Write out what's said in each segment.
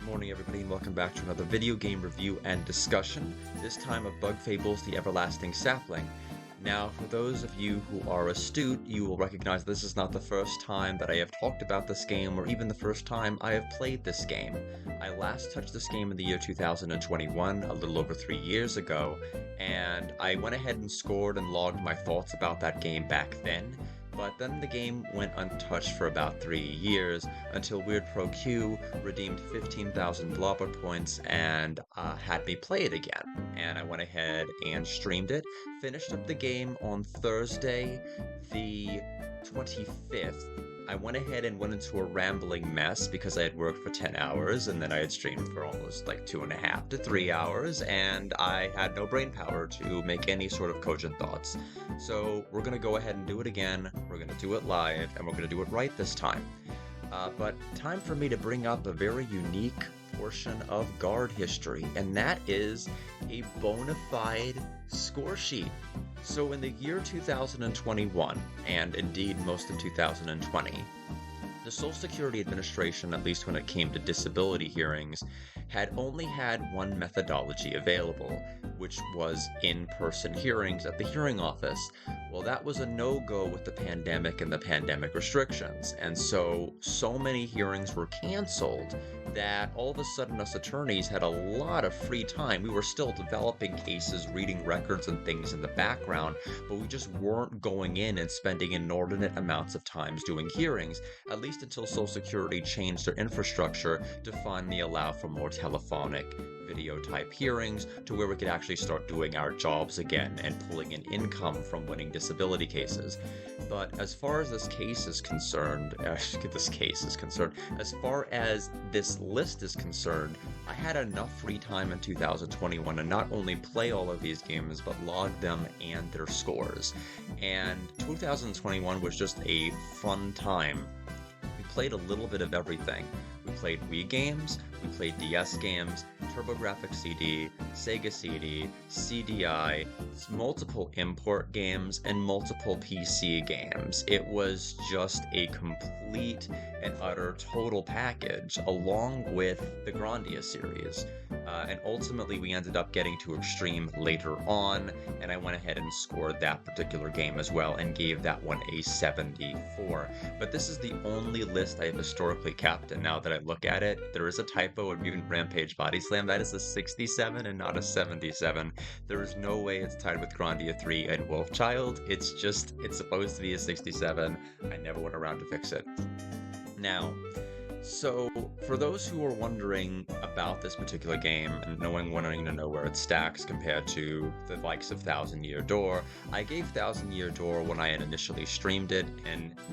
Morning everybody, and welcome back to another video game review and discussion, this time of Bug Fables The Everlasting Sapling. Now, for those of you who are astute, you will recognize this is not the first time that I have talked about this game, or even the first time I have played this game. I last touched this game in the year 2021, a little over 3 years ago, and I went ahead and scored and logged my thoughts about that game back then. But then the game went untouched for about 3 years until Weirdproq redeemed 15,000 blobert points and had me play it again. And I went ahead and streamed it, finished up the game on Thursday the 25th. I went ahead and went into a rambling mess because I had worked for 10 hours and then I had streamed for almost like 2.5 to 3 hours, and I had no brain power to make any sort of cogent thoughts. So we're going to go ahead and do it again. We're going to do it live, and we're going to do it right this time. But time for me to bring up a very unique portion of Guard history, and that is a bona fide score sheet. So in the year 2021, and indeed most of 2020, the Social Security Administration, at least when it came to disability hearings, had only had one methodology available, which was in-person hearings at the hearing office. Well, that was a no-go with the pandemic and the pandemic restrictions, and so many hearings were canceled that all of a sudden us attorneys had a lot of free time. We were still developing cases, reading records and things in the background, but we just weren't going in and spending inordinate amounts of times doing hearings, at least until Social Security changed their infrastructure to finally allow for more telephonic video type hearings to where we could actually start doing our jobs again and pulling in income from winning disability cases. But as far as this case is concerned, as far as this list is concerned, I had enough free time in 2021 to not only play all of these games, but log them and their scores. And 2021 was just a fun time. We played a little bit of everything. We played Wii games, we played DS games, TurboGrafx CD, Sega CD, CDI, multiple import games, and multiple PC games. It was just a complete and utter total package, along with the Grandia series. And ultimately we ended up getting to Extreme later on, and I went ahead and scored that particular game as well and gave that one a 74. But this is the only list I have historically kept, and now that I look at it, there is a typo in Mutant Rampage Body Slam. That is a 67 and not a 77. There is no way it's tied with Grandia 3 and Wolfchild. It's supposed to be a 67. I never went around to fix it. Now, so, for those who are wondering about this particular game and wanting to know where it stacks compared to the likes of Thousand Year Door, I gave Thousand Year Door when I had initially streamed it,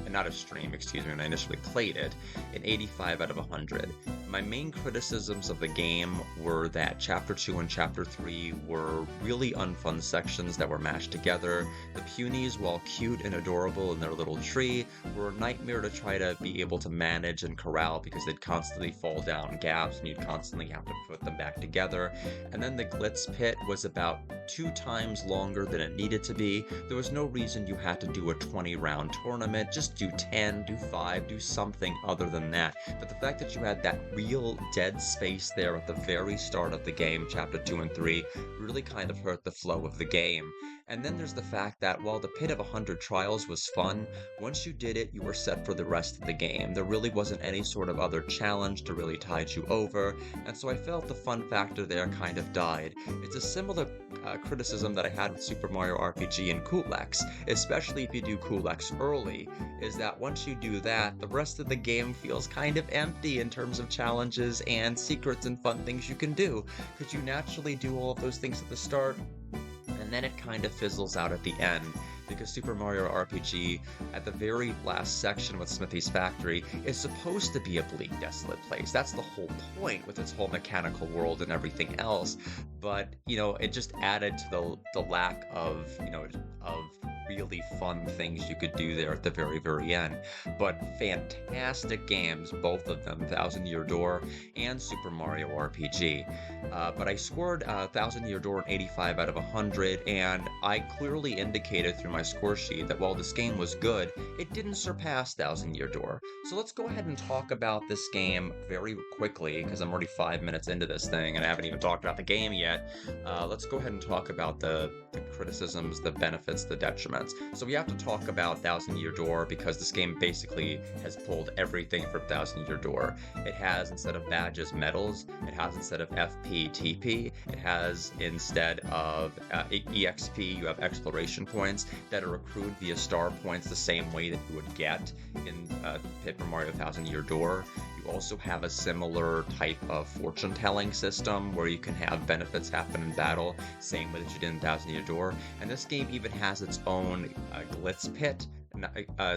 when I initially played it, an 85 out of 100. My main criticisms of the game were that Chapter 2 and Chapter 3 were really unfun sections that were mashed together. The Punies, while cute and adorable in their little tree, were a nightmare to try to be able to manage and corral because they'd constantly fall down gaps and you'd constantly have to put them back together. And then the Glitz Pit was about 2 times longer than it needed to be. There was no reason you had to do a 20-round tournament. Just do 10, do 5, do something other than that. But the fact that you had that real dead space there at the very start of the game, Chapter 2 and 3, really kind of hurt the flow of the game. And then there's the fact that while the Pit of 100 Trials was fun, once you did it, you were set for the rest of the game. There really wasn't any sort of other challenge to really tide you over, and so I felt the fun factor there kind of died. It's a similar criticism that I had with Super Mario RPG and Kulex, especially if you do Kulex early, is that once you do that, the rest of the game feels kind of empty in terms of challenges and secrets and fun things you can do, because you naturally do all of those things at the start, and then it kind of fizzles out at the end, because Super Mario RPG, at the very last section with Smithy's Factory, is supposed to be a bleak, desolate place. That's the whole point with its whole mechanical world and everything else, but, it just added to the lack of really fun things you could do there at the very, very end. But fantastic games, both of them, Thousand Year Door and Super Mario RPG. But I scored Thousand Year Door an 85 out of 100, and I clearly indicated through my my score sheet that while this game was good, it didn't surpass Thousand Year Door. So let's go ahead and talk about this game very quickly, because I'm already 5 minutes into this thing and I haven't even talked about the game yet. Let's go ahead and talk about the criticisms, the benefits, the detriments. So we have to talk about Thousand Year Door because this game basically has pulled everything from Thousand Year Door. It has, instead of badges, medals. It has, instead of FP, TP. It has, instead of EXP, you have exploration points that are accrued via star points the same way that you would get in Paper Mario Thousand Year Door. You also have a similar type of fortune-telling system where you can have benefits happen in battle, same way that you did in Thousand Year Door. And this game even has its own glitz pit,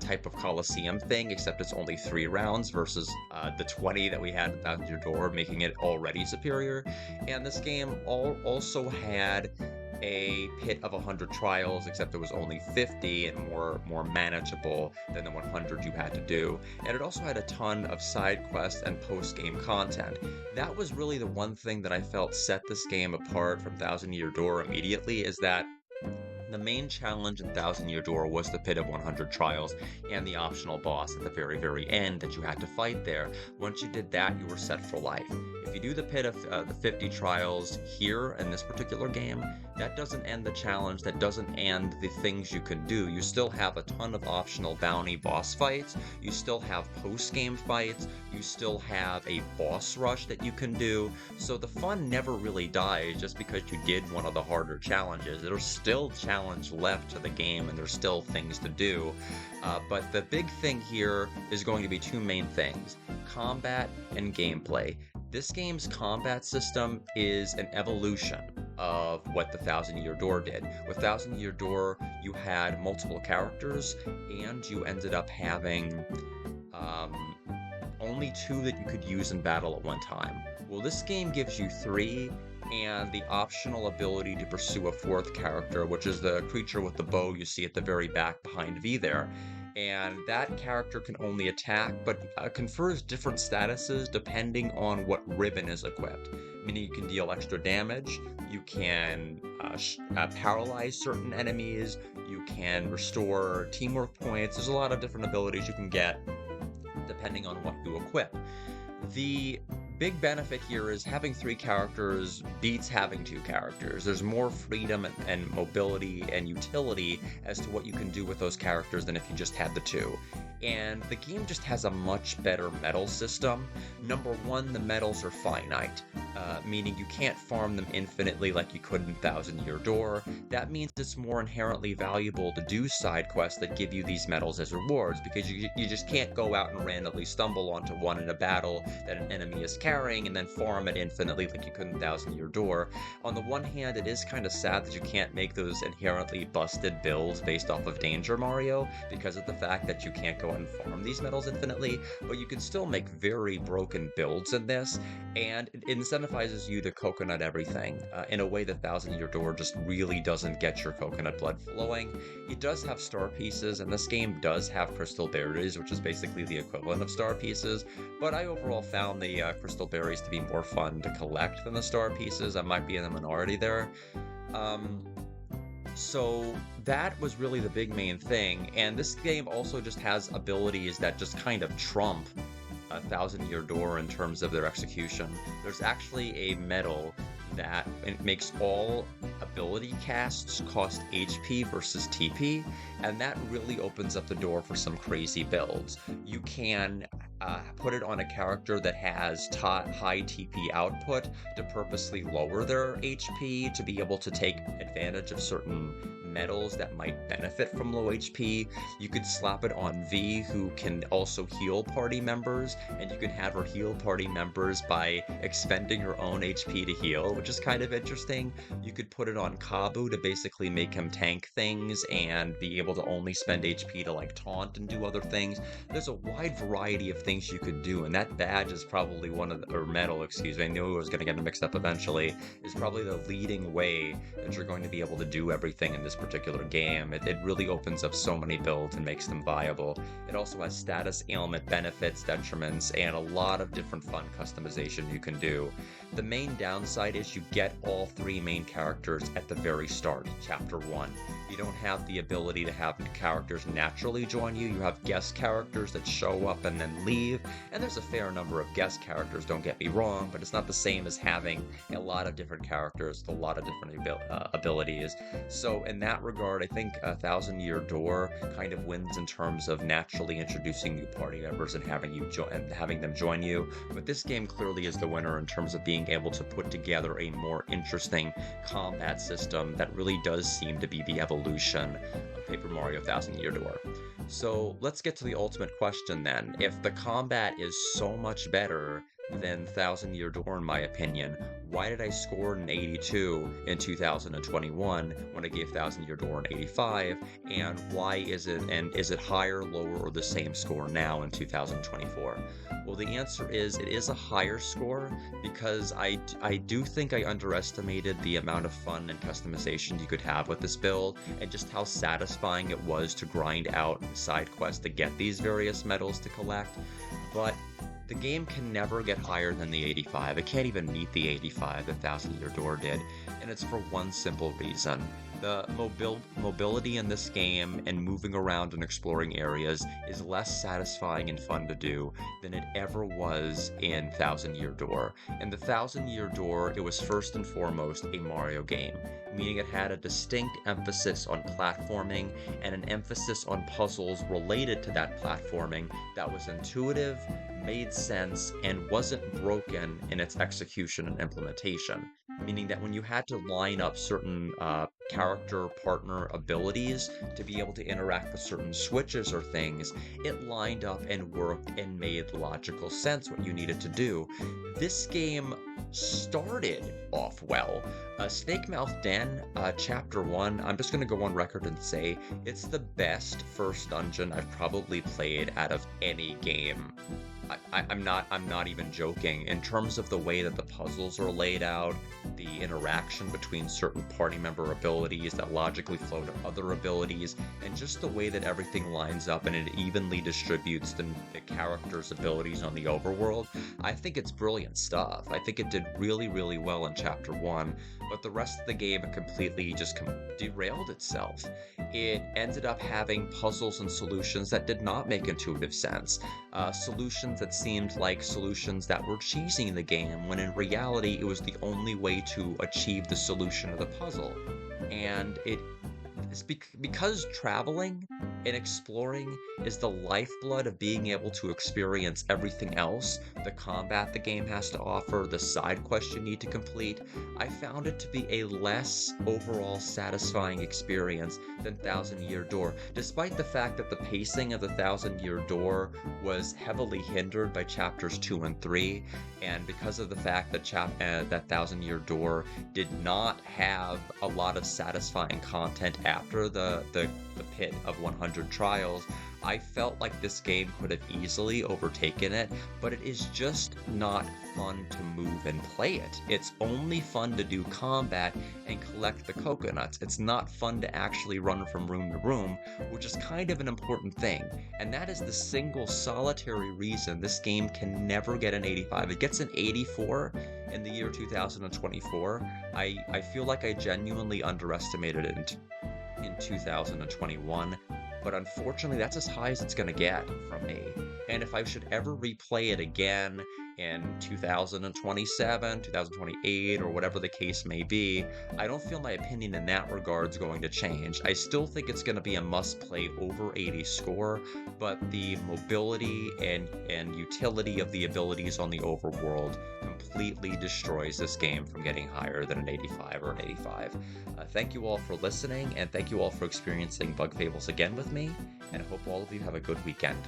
type of Coliseum thing, except it's only 3 rounds versus the 20 that we had in Thousand Year Door, making it already superior. And this game also had a pit of 100 trials, except it was only 50 and more manageable than the 100 you had to do. And it also had a ton of side quests and post-game content. That was really the one thing that I felt set this game apart from Thousand Year Door immediately, is that the main challenge in Thousand Year Door was the pit of 100 trials and the optional boss at the very, very end that you had to fight there. Once you did that, you were set for life. If you do the pit of the 50 trials here in this particular game, that doesn't end the challenge, that doesn't end the things you can do. You still have a ton of optional bounty boss fights, you still have post-game fights, you still have a boss rush that you can do, so the fun never really dies just because you did one of the harder challenges. There's still challenge left to the game and there's still things to do, but the big thing here is going to be 2 main things: combat and gameplay. This game's combat system is an evolution of what the Thousand Year Door did. With Thousand Year Door, you had multiple characters, and you ended up having only 2 that you could use in battle at one time. Well, this game gives you 3, and the optional ability to pursue a 4th character, which is the creature with the bow you see at the very back behind V there. And that character can only attack, but confers different statuses depending on what ribbon is equipped. Meaning you can deal extra damage, you can paralyze certain enemies, you can restore teamwork points. There's a lot of different abilities you can get depending on what you equip. The big benefit here is having 3 characters beats having 2 characters. There's more freedom and mobility and utility as to what you can do with those characters than if you just had the 2. And the game just has a much better medal system. Number 1, the medals are finite, meaning you can't farm them infinitely like you could in Thousand Year Door. That means it's more inherently valuable to do side quests that give you these medals as rewards, because you just can't go out and randomly stumble onto one in a battle that an enemy is carrying and then farm it infinitely like you could in Thousand Year Door. On the one hand, it is kind of sad that you can't make those inherently busted builds based off of Danger Mario because of the fact that you can't go and farm these medals infinitely, but you can still make very broken builds in this, and it incentivizes you to coconut everything in a way that Thousand Year Door just really doesn't get your coconut blood flowing. It does have star pieces, and this game does have crystal berries, which is basically the equivalent of star pieces, but I overall found the crystal berries to be more fun to collect than the star pieces. I might be in the minority there. So that was really the big main thing, and this game also just has abilities that just kind of trump Thousand Year Door in terms of their execution. There's actually a medal that makes all ability casts cost HP versus TP, and that really opens up the door for some crazy builds. You can put it on a character that has high TP output to purposely lower their HP to be able to take advantage of certain medals that might benefit from low HP. You could slap it on V, who can also heal party members, and you can have her heal party members by expending her own HP to heal, which is kind of interesting. You could put it on Kabu to basically make him tank things and be able to only spend HP to like taunt and do other things. There's a wide variety of things you could do, and that badge is probably one of the, or medal, excuse me, I knew I was going to get them mixed up eventually, is probably the leading way that you're going to be able to do everything in this particular game. It really opens up so many builds and makes them viable. It also has status, ailment, benefits, detriments, and a lot of different fun customization you can do. The main downside is you get all 3 main characters at the very start, Chapter 1. You don't have the ability to have characters naturally join you. You have guest characters that show up and then leave, and there's a fair number of guest characters, don't get me wrong, but it's not the same as having a lot of different characters with a lot of different abilities. So in that regard, I think A Thousand Year Door kind of wins in terms of naturally introducing new party members and having them join you. But this game clearly is the winner in terms of being able to put together a more interesting combat system that really does seem to be the evolution of Paper Mario Thousand Year Door. So let's get to the ultimate question then. If the combat is so much better than Thousand Year Door in my opinion, why did I score an 82 in 2021 when I gave Thousand Year Door an 85? And why is it higher, lower, or the same score now in 2024? Well, the answer is it is a higher score because I do think I underestimated the amount of fun and customization you could have with this build, and just how satisfying it was to grind out side quests to get these various medals to collect. But the game can never get higher than the 85. It can't even meet the 85 that Thousand Year Door did, and it's for one simple reason. The mobility in this game and moving around and exploring areas is less satisfying and fun to do than it ever was in Thousand Year Door. In the Thousand Year Door, it was first and foremost a Mario game, meaning it had a distinct emphasis on platforming and an emphasis on puzzles related to that platforming that was intuitive, made sense, and wasn't broken in its execution and implementation. Meaning that when you had to line up certain character partner abilities to be able to interact with certain switches or things, it lined up and worked and made logical sense what you needed to do. This game started off well. Snakemouth Den, Chapter 1, I'm just going to go on record and say it's the best first dungeon I've probably played out of any game. I'm not even joking. In terms of the way that the puzzles are laid out, the interaction between certain party member abilities that logically flow to other abilities, and just the way that everything lines up and it evenly distributes the characters' abilities on the overworld, I think it's brilliant stuff. I think it did really, really well in Chapter 1, but the rest of the game completely just derailed itself. It ended up having puzzles and solutions that did not make intuitive sense. Solutions that seemed like solutions that were cheesing the game, when in reality it was the only way to achieve the solution of the puzzle. And it's because traveling and exploring is the lifeblood of being able to experience everything else, the combat the game has to offer, the side quests you need to complete, I found it to be a less overall satisfying experience than Thousand Year Door, despite the fact that the pacing of the Thousand Year Door was heavily hindered by chapters 2 and 3, and because of the fact that that Thousand Year Door did not have a lot of satisfying content after the pit of 100 trials, I felt like this game could have easily overtaken it, but it is just not fun to move and play it. It's only fun to do combat and collect the coconuts. It's not fun to actually run from room to room, which is kind of an important thing. And that is the single solitary reason this game can never get an 85. It gets an 84 in the year 2024. I feel like I genuinely underestimated it in 2021. But unfortunately, that's as high as it's going to get from me. And if I should ever replay it again in 2027, 2028, or whatever the case may be, I don't feel my opinion in that regard is going to change. I still think it's going to be a must-play over 80 score, but the mobility and utility of the abilities on the overworld completely destroys this game from getting higher than an 85 or an 85. Thank you all for listening, and thank you all for experiencing Bug Fables again with me, and I hope all of you have a good weekend.